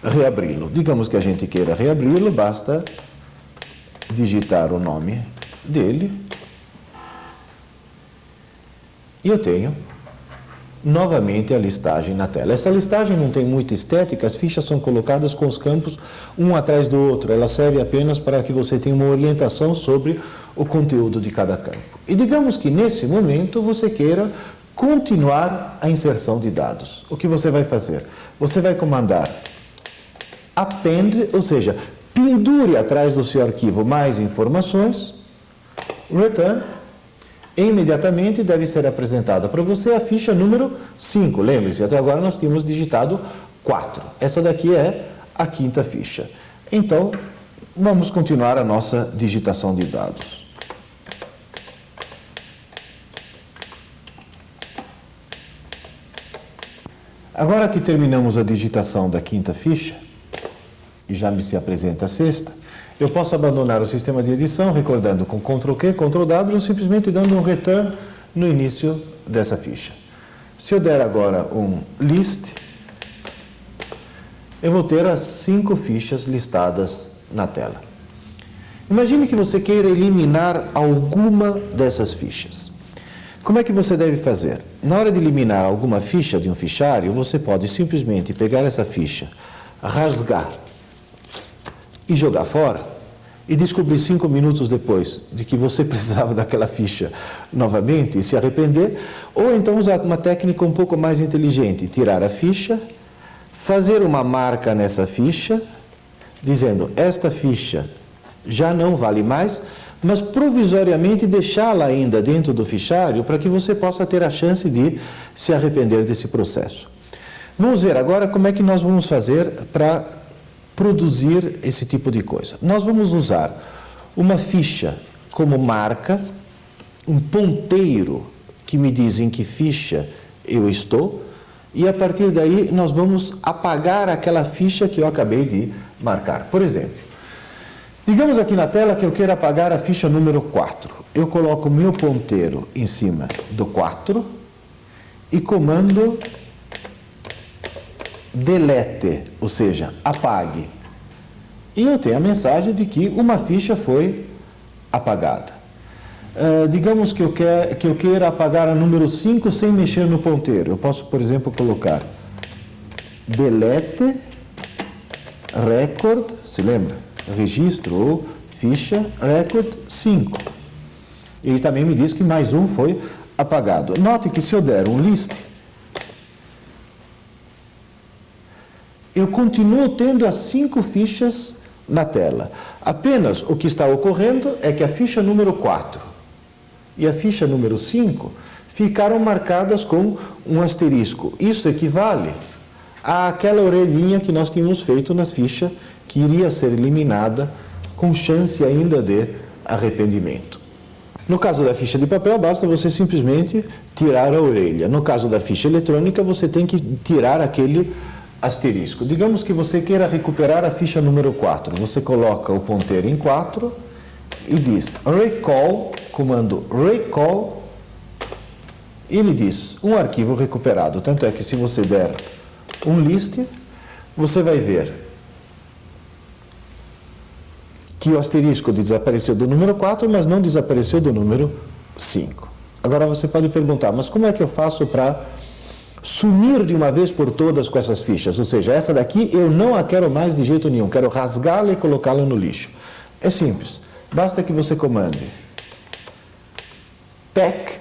reabri-lo. Digamos que a gente queira reabri-lo, basta digitar o nome dele e eu tenho novamente a listagem na tela. Essa listagem não tem muita estética, as fichas são colocadas com os campos um atrás do outro. Ela serve apenas para que você tenha uma orientação sobre o conteúdo de cada campo. E digamos que nesse momento você queira continuar a inserção de dados. O que você vai fazer? Você vai comandar append, ou seja, pendure atrás do seu arquivo mais informações, return, e imediatamente deve ser apresentada para você a ficha número 5. Lembre-se, até agora nós tínhamos digitado 4. Essa daqui é a quinta ficha. Então, vamos continuar a nossa digitação de dados. Agora que terminamos a digitação da quinta ficha, e já me se apresenta a sexta, eu posso abandonar o sistema de edição, recordando com Ctrl+Q, Ctrl+W, simplesmente dando um return no início dessa ficha. Se eu der agora um list, eu vou ter as 5 fichas listadas na tela. Imagine que você queira eliminar alguma dessas fichas. Como é que você deve fazer? Na hora de eliminar alguma ficha de um fichário, você pode simplesmente pegar essa ficha, rasgar e jogar fora, e descobrir 5 minutos depois de que você precisava daquela ficha novamente e se arrepender, ou então usar uma técnica um pouco mais inteligente, tirar a ficha, fazer uma marca nessa ficha, dizendo, esta ficha já não vale mais, mas provisoriamente deixá-la ainda dentro do fichário para que você possa ter a chance de se arrepender desse processo. Vamos ver agora como é que nós vamos fazer para produzir esse tipo de coisa. Nós vamos usar uma ficha como marca, um ponteiro que me diz em que ficha eu estou, e a partir daí nós vamos apagar aquela ficha que eu acabei de marcar. Por exemplo, digamos aqui na tela que eu quero apagar a ficha número 4. Eu coloco o meu ponteiro em cima do 4 e comando delete, ou seja, apague. E eu tenho a mensagem de que uma ficha foi apagada. Digamos que eu queira apagar a número 5 sem mexer no ponteiro. Eu posso, por exemplo, colocar delete record, se lembra? Registro ou ficha record 5. Ele também me diz que mais um foi apagado. Note que se eu der um list, eu continuo tendo as 5 fichas na tela. Apenas o que está ocorrendo é que a ficha número 4 e a ficha número 5 ficaram marcadas com um asterisco. Isso equivale àquela orelhinha que nós tínhamos feito na ficha que iria ser eliminada com chance ainda de arrependimento. No caso da ficha de papel, basta você simplesmente tirar a orelha. No caso da ficha eletrônica, você tem que tirar aquele asterisco. Digamos que você queira recuperar a ficha número 4. Você coloca o ponteiro em 4 e diz recall, comando recall, e ele diz um arquivo recuperado. Tanto é que se você der um list, você vai ver que o asterisco desapareceu do número 4, mas não desapareceu do número 5. Agora você pode perguntar, mas como é que eu faço para sumir de uma vez por todas com essas fichas? Ou seja, essa daqui eu não a quero mais de jeito nenhum, quero rasgá-la e colocá-la no lixo. É simples, basta que você comande pack,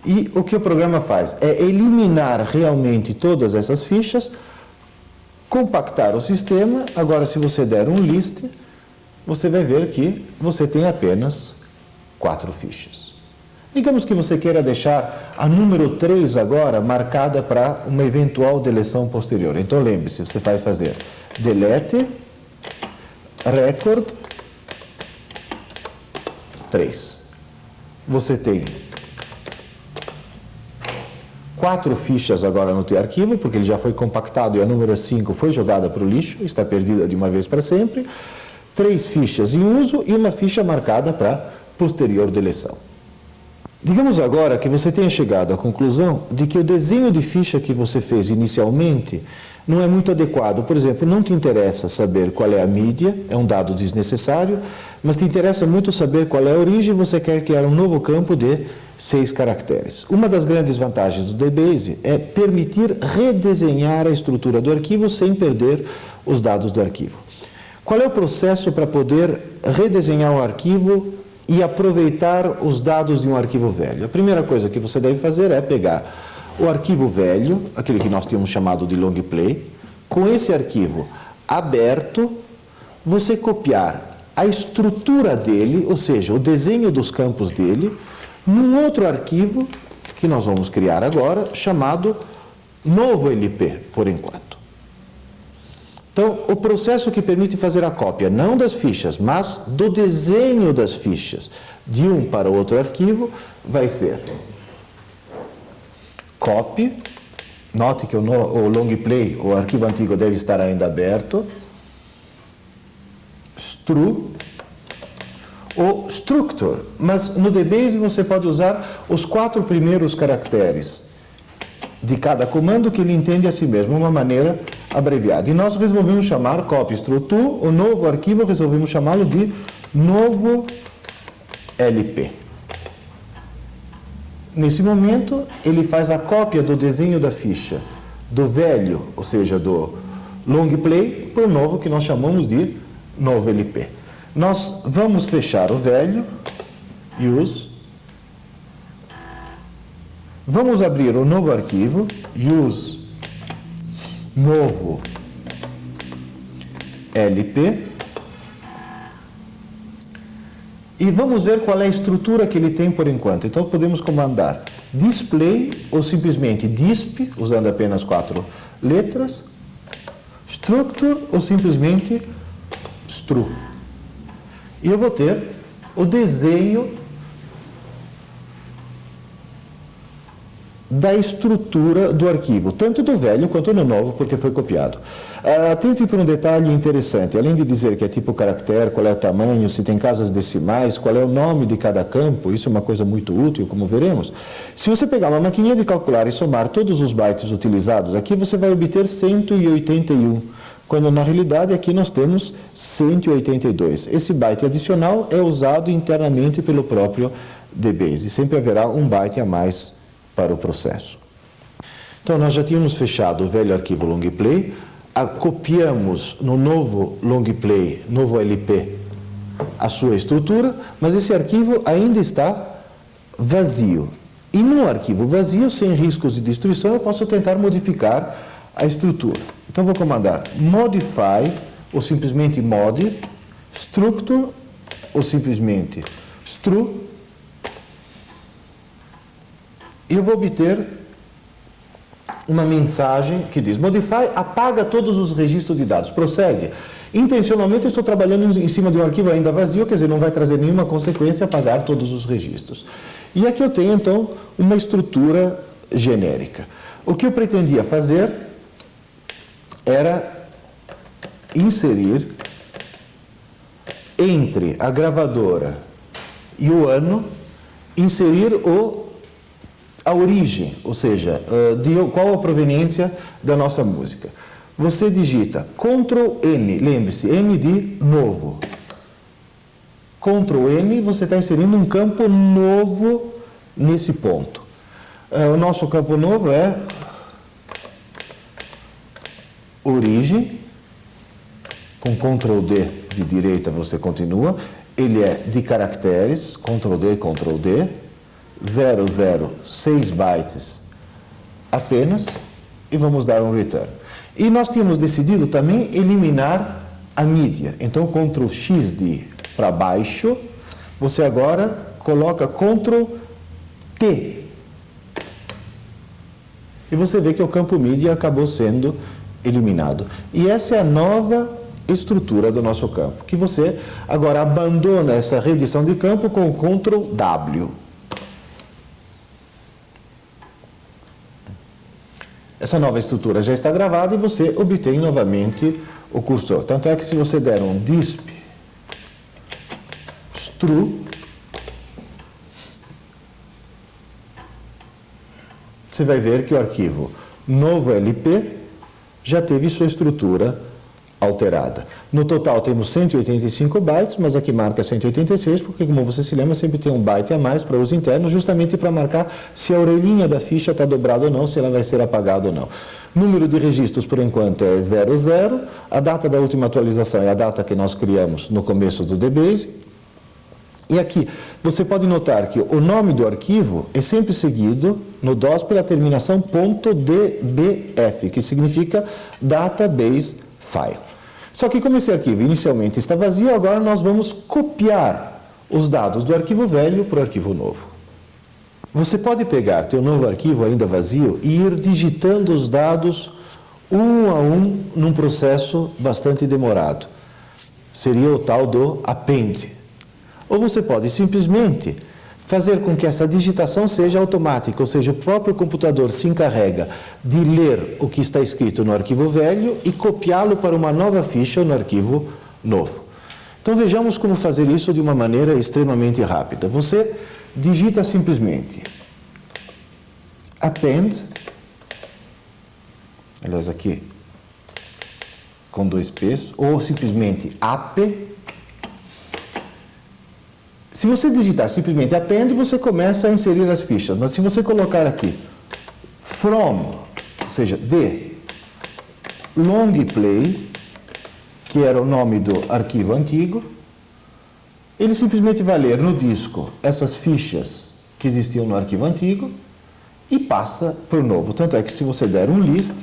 e o que o programa faz é eliminar realmente todas essas fichas, compactar o sistema. Agora, se você der um list, você vai ver que você tem apenas 4 fichas. Digamos que você queira deixar a número 3 agora marcada para uma eventual deleção posterior. Então, lembre-se, você vai fazer delete record 3. Você tem 4 fichas agora no teu arquivo, porque ele já foi compactado e a número 5 foi jogada para o lixo, está perdida de uma vez para sempre. 3 fichas em uso e uma ficha marcada para posterior deleção. Digamos agora que você tenha chegado à conclusão de que o desenho de ficha que você fez inicialmente não é muito adequado. Por exemplo, não te interessa saber qual é a mídia, é um dado desnecessário, mas te interessa muito saber qual é a origem e você quer criar um novo campo de 6 caracteres. Uma das grandes vantagens do DBase é permitir redesenhar a estrutura do arquivo sem perder os dados do arquivo. Qual é o processo para poder redesenhar um arquivo e aproveitar os dados de um arquivo velho? A primeira coisa que você deve fazer é pegar o arquivo velho, aquele que nós tínhamos chamado de long play, com esse arquivo aberto, você copiar a estrutura dele, ou seja, o desenho dos campos dele, num outro arquivo que nós vamos criar agora, chamado novo LP, por enquanto. Então, o processo que permite fazer a cópia, não das fichas, mas do desenho das fichas, de um para o outro arquivo, vai ser copy, note que o long play, o arquivo antigo deve estar ainda aberto, stru, o structure, mas no DBase você pode usar os 4 primeiros caracteres de cada comando que ele entende a si mesmo, uma maneira abreviada. E nós resolvemos chamar copy stru2, o novo arquivo resolvemos chamá-lo de novo LP. Nesse momento, ele faz a cópia do desenho da ficha do velho, ou seja, do long play, para o novo que nós chamamos de novo LP. Nós vamos fechar o velho, use. Vamos abrir o novo arquivo, use novo LP. E vamos ver qual é a estrutura que ele tem por enquanto. Então, podemos comandar display ou simplesmente disp, usando apenas 4 letras, structure ou simplesmente stru. E eu vou ter o desenho da estrutura do arquivo, tanto do velho quanto do novo, porque foi copiado. Atente para um detalhe interessante, além de dizer que é tipo caractere, qual é o tamanho, se tem casas decimais, qual é o nome de cada campo, isso é uma coisa muito útil, como veremos. Se você pegar uma maquininha de calcular e somar todos os bytes utilizados aqui, você vai obter 181, quando na realidade aqui nós temos 182. Esse byte adicional é usado internamente pelo próprio DBase, sempre haverá um byte a mais para o processo. Então, nós já tínhamos fechado o velho arquivo long play, copiamos no novo long play, novo LP, a sua estrutura, mas esse arquivo ainda está vazio. E num arquivo vazio, sem riscos de destruição, eu posso tentar modificar a estrutura. Então, vou comandar modify, ou simplesmente mod, structure, ou simplesmente stru, e eu vou obter uma mensagem que diz modify, apaga todos os registros de dados, prossegue. Intencionalmente eu estou trabalhando em cima de um arquivo ainda vazio, quer dizer, não vai trazer nenhuma consequência apagar todos os registros. E aqui eu tenho então uma estrutura genérica. O que eu pretendia fazer era inserir entre a gravadora e o ano, inserir a origem, ou seja, qual a proveniência da nossa música. Você digita Ctrl N, lembre-se, N de novo. Ctrl N, você está inserindo um campo novo nesse ponto. O nosso campo novo é origem, com Ctrl D de direita você continua, ele é de caracteres, Ctrl D, Ctrl D, 006 bytes apenas, e vamos dar um return. E nós tínhamos decidido também eliminar a mídia, então Ctrl X de para baixo, você agora coloca Ctrl T, e você vê que o campo mídia acabou sendo eliminado. E essa é a nova estrutura do nosso campo, que você agora abandona essa reedição de campo com o Ctrl W. Essa nova estrutura já está gravada e você obtém novamente o cursor. Tanto é que se você der um disp stru, você vai ver que o arquivo novo LP já teve sua estrutura alterada. No total temos 185 bytes, mas aqui marca 186, porque, como você se lembra, sempre tem um byte a mais para uso interno, justamente para marcar se a orelhinha da ficha está dobrada ou não, se ela vai ser apagada ou não. Número de registros, por enquanto, é 00. A data da última atualização é a data que nós criamos no começo do DBase. E aqui, você pode notar que o nome do arquivo é sempre seguido no DOS pela terminação .dbf, que significa Database File. Só que como esse arquivo inicialmente está vazio, agora nós vamos copiar os dados do arquivo velho para o arquivo novo. Você pode pegar teu novo arquivo ainda vazio e ir digitando os dados um a um num processo bastante demorado. Seria o tal do append. Ou você pode simplesmente fazer com que essa digitação seja automática, ou seja, o próprio computador se encarrega de ler o que está escrito no arquivo velho e copiá-lo para uma nova ficha no arquivo novo. Então vejamos como fazer isso de uma maneira extremamente rápida. Você digita simplesmente append, aliás aqui com 2 P's, ou simplesmente app. Se você digitar simplesmente append, você começa a inserir as fichas, mas se você colocar aqui from, ou seja, de long play, que era o nome do arquivo antigo, ele simplesmente vai ler no disco essas fichas que existiam no arquivo antigo e passa para o novo. Tanto é que se você der um list,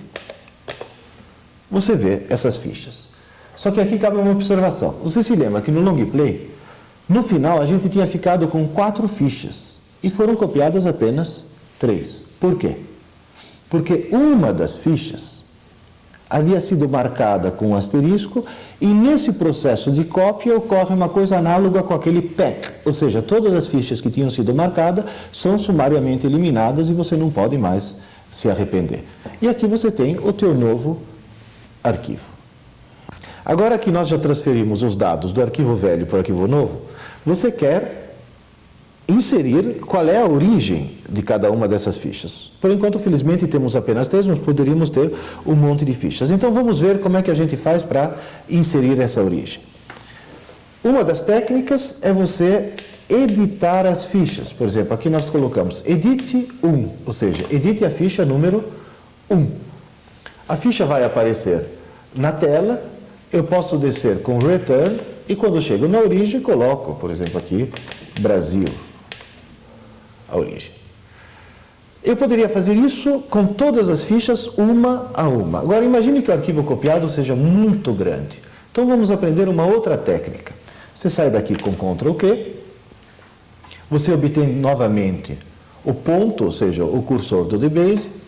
você vê essas fichas. Só que aqui cabe uma observação. Você se lembra que no long play, no final, a gente tinha ficado com 4 fichas e foram copiadas apenas 3. Por quê? Porque uma das fichas havia sido marcada com um asterisco e nesse processo de cópia ocorre uma coisa análoga com aquele PEC, ou seja, todas as fichas que tinham sido marcadas são sumariamente eliminadas e você não pode mais se arrepender. E aqui você tem o teu novo arquivo. Agora que nós já transferimos os dados do arquivo velho para o arquivo novo, você quer inserir qual é a origem de cada uma dessas fichas. Por enquanto, felizmente, temos apenas 3, mas poderíamos ter um monte de fichas. Então, vamos ver como é que a gente faz para inserir essa origem. Uma das técnicas é você editar as fichas. Por exemplo, aqui nós colocamos edit 1, ou seja, edite a ficha número 1. A ficha vai aparecer na tela, eu posso descer com return, e quando eu chego na origem, coloco, por exemplo, aqui, Brasil, a origem. Eu poderia fazer isso com todas as fichas, uma a uma. Agora, imagine que o arquivo copiado seja muito grande. Então, vamos aprender uma outra técnica. Você sai daqui com Ctrl Q, você obtém novamente o ponto, ou seja, o cursor do DBase,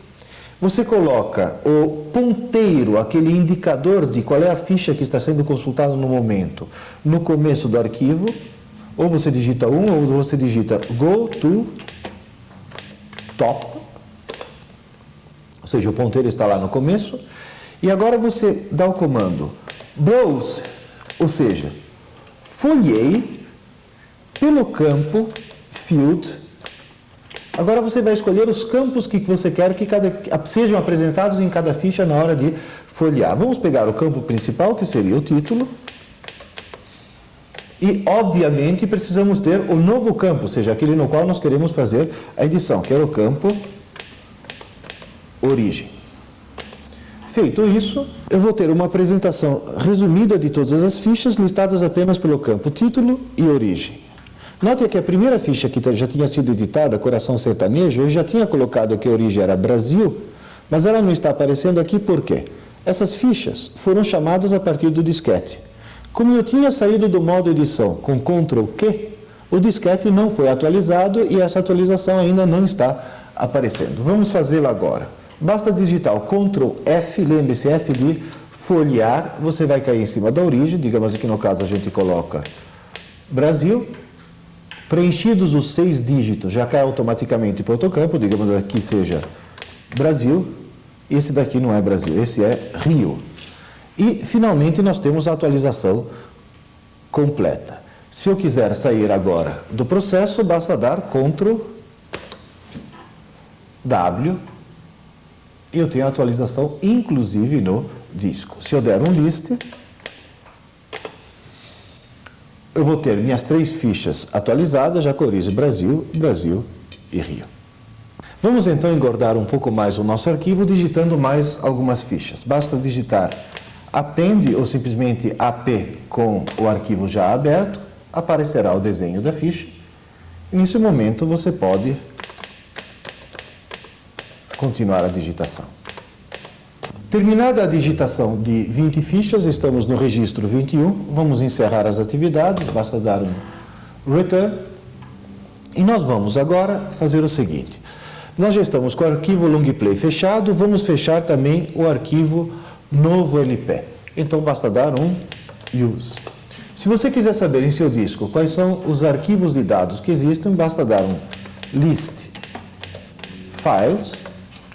você coloca o ponteiro, aquele indicador de qual é a ficha que está sendo consultada no momento, no começo do arquivo, ou você digita 1, ou você digita go to top, ou seja, o ponteiro está lá no começo, e agora você dá o comando browse, ou seja, folheie pelo campo field. Agora você vai escolher os campos que você quer que sejam apresentados em cada ficha na hora de folhear. Vamos pegar o campo principal, que seria o título. E, obviamente, precisamos ter o novo campo, ou seja, aquele no qual nós queremos fazer a edição, que é o campo origem. Feito isso, eu vou ter uma apresentação resumida de todas as fichas, listadas apenas pelo campo título e origem. Note que a primeira ficha que já tinha sido editada, Coração Sertanejo, eu já tinha colocado que a origem era Brasil, mas ela não está aparecendo aqui por quê? Essas fichas foram chamadas a partir do disquete. Como eu tinha saído do modo edição com Ctrl Q, o disquete não foi atualizado e essa atualização ainda não está aparecendo. Vamos fazê-lo agora. Basta digitar o Ctrl F, lembre-se, F de folhear, você vai cair em cima da origem, digamos aqui no caso a gente coloca Brasil. Preenchidos os 6 dígitos, já cai automaticamente para outro campo, digamos aqui seja Brasil, esse daqui não é Brasil, esse é Rio. E, finalmente, nós temos a atualização completa. Se eu quiser sair agora do processo, basta dar Ctrl W E eu tenho a atualização inclusive no disco. Se eu der um list, eu vou ter minhas 3 fichas atualizadas, já corrige Brasil, Brasil e Rio. Vamos então engordar um pouco mais o nosso arquivo digitando mais algumas fichas. Basta digitar append ou simplesmente ap com o arquivo já aberto, aparecerá o desenho da ficha. E nesse momento você pode continuar a digitação. Terminada a digitação de 20 fichas, estamos no registro 21, vamos encerrar as atividades, basta dar um return. E nós vamos agora fazer o seguinte, nós já estamos com o arquivo longplay fechado, vamos fechar também o arquivo novo LP. Então basta dar um use. Se você quiser saber em seu disco quais são os arquivos de dados que existem, basta dar um list files,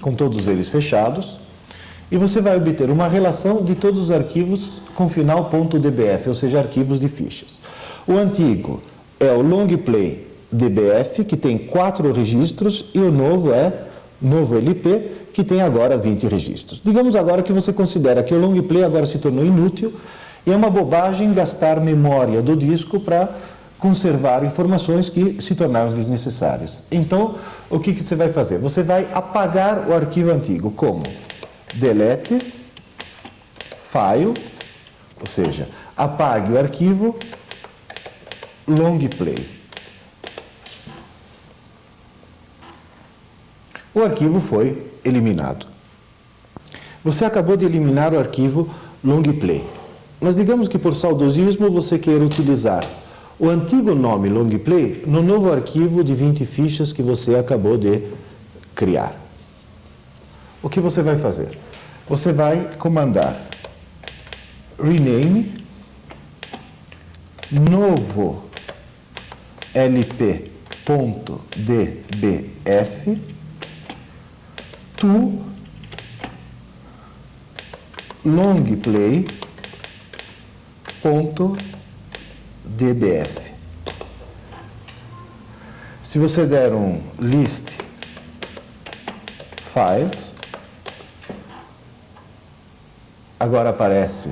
com todos eles fechados, e você vai obter uma relação de todos os arquivos com final .dbf, ou seja, arquivos de fichas. O antigo é o longplay dbf, que tem 4 registros, e o novo é novo LP, que tem agora 20 registros. Digamos agora que você considera que o longplay agora se tornou inútil, e é uma bobagem gastar memória do disco para conservar informações que se tornaram desnecessárias. Então, o que você vai fazer? Você vai apagar o arquivo antigo, como? Delete file, ou seja, apague o arquivo longplay. O arquivo foi eliminado. Você acabou de eliminar o arquivo longplay, mas digamos que por saudosismo você queira utilizar o antigo nome longplay no novo arquivo de 20 fichas que você acabou de criar. O que você vai fazer? Você vai comandar rename novo lp.dbf to longplay.dbf. Se você der um list files, agora aparece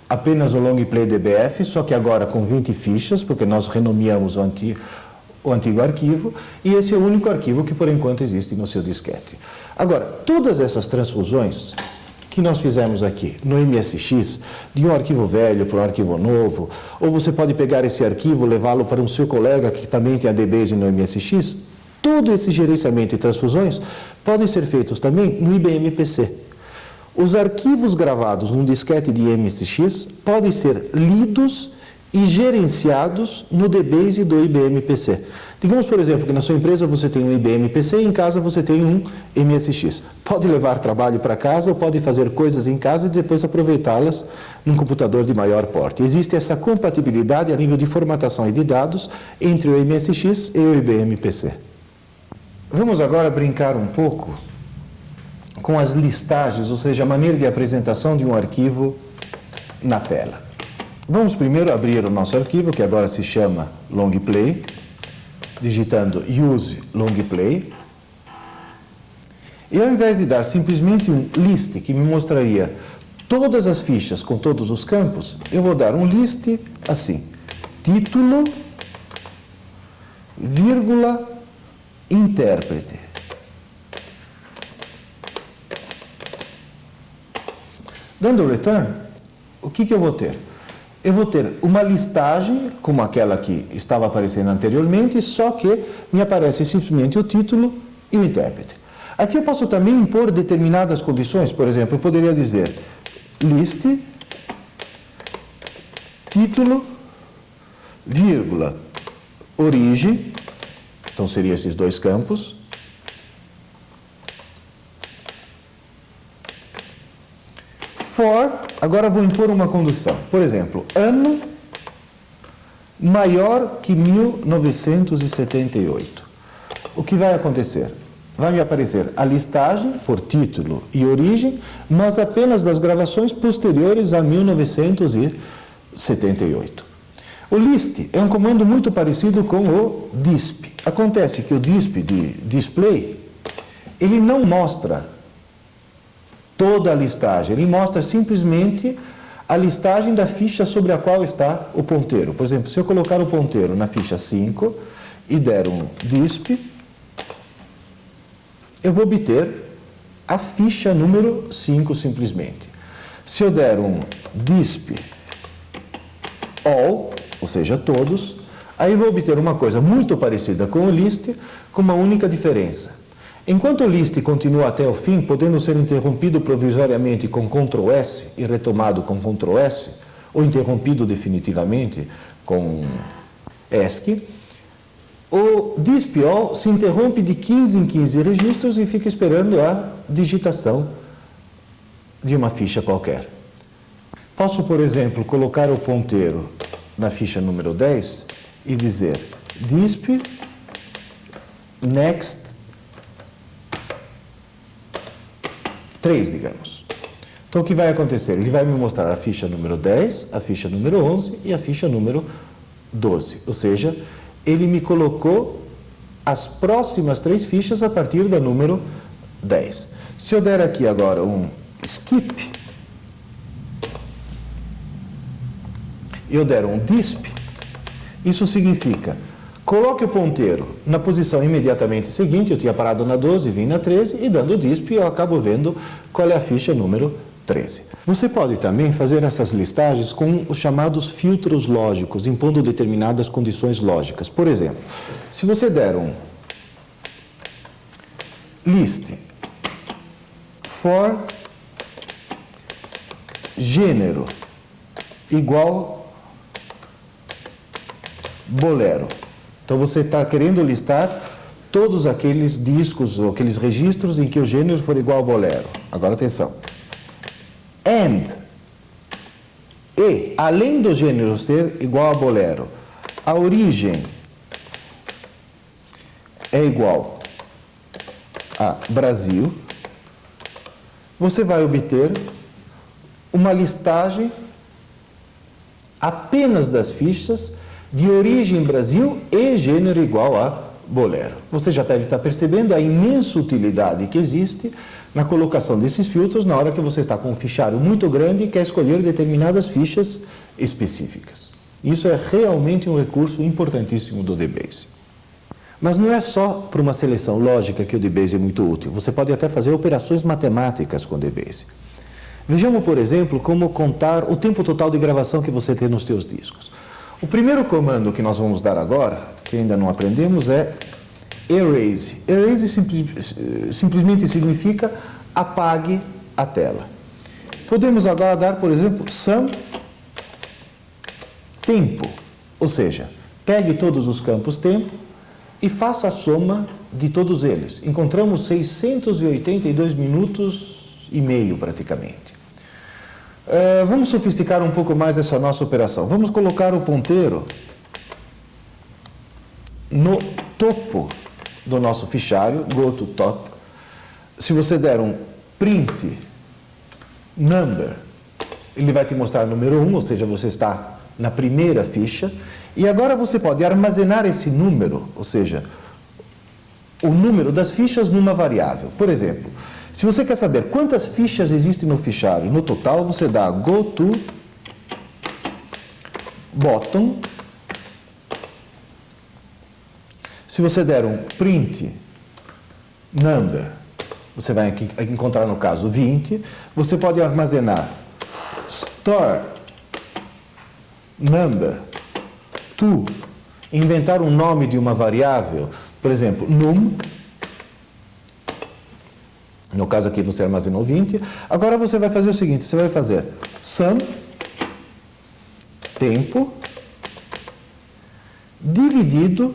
apenas o longplay dbf, só que agora com 20 fichas, porque nós renomeamos o antigo arquivo, e esse é o único arquivo que por enquanto existe no seu disquete. Agora, todas essas transfusões que nós fizemos aqui no MSX, de um arquivo velho para um arquivo novo, ou você pode pegar esse arquivo, levá-lo para um seu colega que também tem a DBase no MSX, todo esse gerenciamento e transfusões podem ser feitos também no IBM PC. Os arquivos gravados num disquete de MSX podem ser lidos e gerenciados no DBase do IBM PC. Digamos, por exemplo, que na sua empresa você tem um IBM PC e em casa você tem um MSX. Pode levar trabalho para casa ou pode fazer coisas em casa e depois aproveitá-las num computador de maior porte. Existe essa compatibilidade a nível de formatação e de dados entre o MSX e o IBM PC. Vamos agora brincar um pouco com as listagens, ou seja, a maneira de apresentação de um arquivo na tela. Vamos primeiro abrir o nosso arquivo, que agora se chama longplay, digitando use longplay. E ao invés de dar simplesmente um list, que me mostraria todas as fichas com todos os campos, eu vou dar um list assim, título, vírgula, intérprete. Dando return, o que eu vou ter? Eu vou ter uma listagem, como aquela que estava aparecendo anteriormente, só que me aparece simplesmente o título e o intérprete. Aqui eu posso também impor determinadas condições, por exemplo, eu poderia dizer list, título, vírgula, origem, então seriam esses dois campos, for, agora vou impor uma condição. Por exemplo, ano maior que 1978. O que vai acontecer? Vai me aparecer a listagem por título e origem, mas apenas das gravações posteriores a 1978. O list é um comando muito parecido com o disp. Acontece que o disp de display, ele não mostra toda a listagem, ele mostra simplesmente a listagem da ficha sobre a qual está o ponteiro. Por exemplo, se eu colocar o ponteiro na ficha 5 e der um disp, eu vou obter a ficha número 5 simplesmente. Se eu der um disp all, ou seja, todos, aí vou obter uma coisa muito parecida com o list, com uma única diferença. Enquanto o list continua até o fim, podendo ser interrompido provisoriamente com Ctrl S e retomado com Ctrl S, ou interrompido definitivamente com ESC, o disp all se interrompe de 15 em 15 registros e fica esperando a digitação de uma ficha qualquer. Posso, por exemplo, colocar o ponteiro na ficha número 10 e dizer disp next 3, digamos. Então, o que vai acontecer? Ele vai me mostrar a ficha número 10, a ficha número 11 e a ficha número 12. Ou seja, ele me colocou as próximas 3 fichas a partir da número 10. Se eu der aqui agora um skip, e eu der um disp, isso significa, coloque o ponteiro na posição imediatamente seguinte, eu tinha parado na 12, vim na 13, e dando o disp eu acabo vendo qual é a ficha número 13. Você pode também fazer essas listagens com os chamados filtros lógicos, impondo determinadas condições lógicas. Por exemplo, se você der um list for gênero igual bolero. Então você está querendo listar todos aqueles discos ou aqueles registros em que o gênero for igual a bolero. Agora atenção. And, e, além do gênero ser igual a bolero, a origem é igual a Brasil, você vai obter uma listagem apenas das fichas de origem Brasil e gênero igual a bolero. Você já deve estar percebendo a imensa utilidade que existe na colocação desses filtros na hora que você está com um fichário muito grande e quer escolher determinadas fichas específicas. Isso é realmente um recurso importantíssimo do DBase. Mas não é só para uma seleção lógica que o DBase é muito útil. Você pode até fazer operações matemáticas com o DBase. Vejamos, por exemplo, como contar o tempo total de gravação que você tem nos seus discos. O primeiro comando que nós vamos dar agora, que ainda não aprendemos, é erase. Erase simplesmente significa apague a tela. Podemos agora dar, por exemplo, sum tempo, ou seja, pegue todos os campos tempo e faça a soma de todos eles. Encontramos 682 minutos e meio praticamente. Vamos sofisticar um pouco mais essa nossa operação. Vamos colocar o ponteiro no topo do nosso fichário, go to top. Se você der um print number, ele vai te mostrar o número 1, ou seja, você está na primeira ficha. E agora você pode armazenar esse número, ou seja, o número das fichas numa variável. Por exemplo, se você quer saber quantas fichas existem no fichário no total, você dá go to bottom. Se você der um print number, você vai encontrar no caso 20. Você pode armazenar store number to, inventar um nome de uma variável, por exemplo, num. No caso aqui você armazenou 20. Agora você vai fazer o seguinte, você vai fazer sum tempo dividido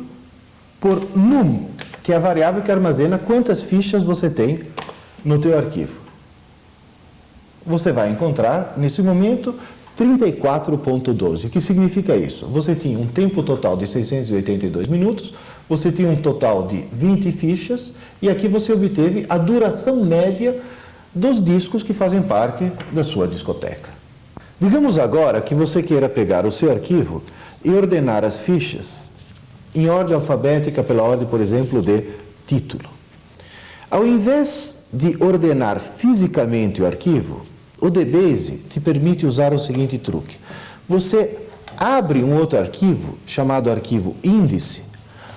por num, que é a variável que armazena quantas fichas você tem no teu arquivo. Você vai encontrar, nesse momento, 34.12. O que significa isso? Você tinha um tempo total de 682 minutos, você tinha um total de 20 fichas, e aqui você obteve a duração média dos discos que fazem parte da sua discoteca. Digamos agora que você queira pegar o seu arquivo e ordenar as fichas em ordem alfabética, pela ordem, por exemplo, de título. Ao invés de ordenar fisicamente o arquivo, o DBase te permite usar o seguinte truque. Você abre um outro arquivo, chamado arquivo índice,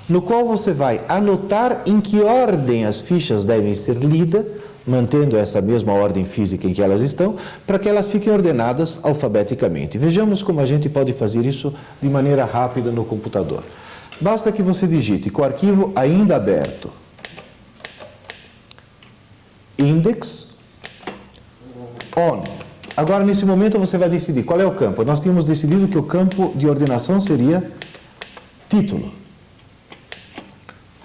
no qual você vai anotar em que ordem as fichas devem ser lidas, mantendo essa mesma ordem física em que elas estão, para que elas fiquem ordenadas alfabeticamente. Vejamos como a gente pode fazer isso de maneira rápida no computador. Basta que você digite com o arquivo ainda aberto, index on. Agora, nesse momento, você vai decidir qual é o campo. Nós tínhamos decidido que o campo de ordenação seria título.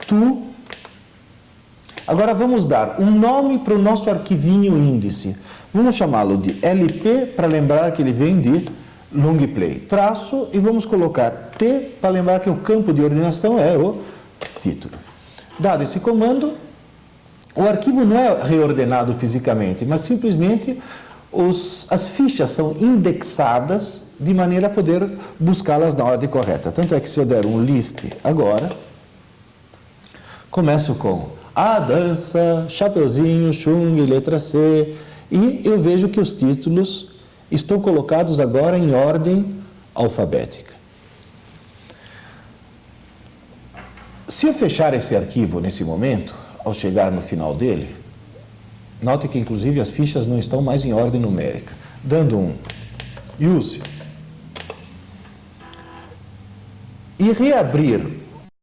To. Agora, vamos dar um nome para o nosso arquivinho índice. Vamos chamá-lo de LP, para lembrar que ele vem de long play. Traço, e vamos colocar T, para lembrar que o campo de ordenação é o título. Dado esse comando, o arquivo não é reordenado fisicamente, mas simplesmente as fichas são indexadas de maneira a poder buscá-las na ordem correta. Tanto é que se eu der um list agora, começo com a dança, Chapeuzinho, Chung, letra C, e eu vejo que os títulos estão colocados agora em ordem alfabética. Se eu fechar esse arquivo nesse momento, ao chegar no final dele, note que inclusive as fichas não estão mais em ordem numérica. Dando um use e reabrir